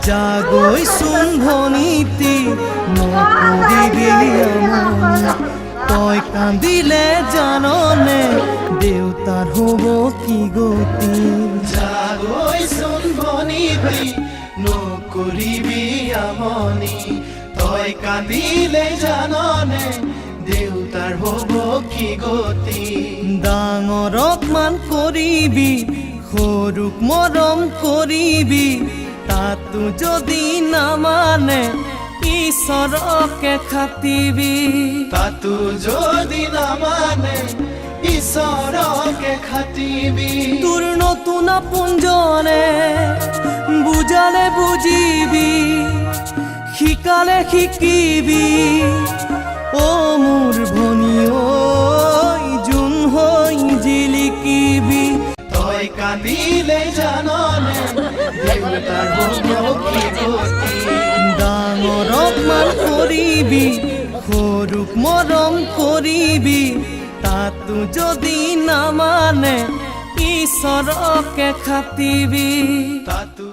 জাগৈ চোন ভনীতি নকৰিবি আমনি তই কান্দিলে জাননে দেউতাৰ হ'ব কি গতি জাগৈ চোন ভনীতি নকৰিবি আমনি তই কান্দিলে জাননে দেউতাৰ হ'ব কি গতি ডাঙৰক মান কৰিবি সৰুক মৰম কৰিবি তাতো যদি নামানে ঈশ্বৰকে খাটিবি তাতো যদি নামানে ঈশ্বৰকে খাটিবি তোৰ নতুন আপোনজনে বুজালে বুজিবি শিকালে শিকিবি অ মোৰ ভনী ঐ যোন হৈ জিলিকিবি তই কান্দিলে জাননে দেউতাৰ হ'ব কি গতি ডাঙৰক মান কৰিবি সৰুক মৰম কৰিবি তাতো যদি নামানে ঈশ্বৰকে খাটিবি তাতো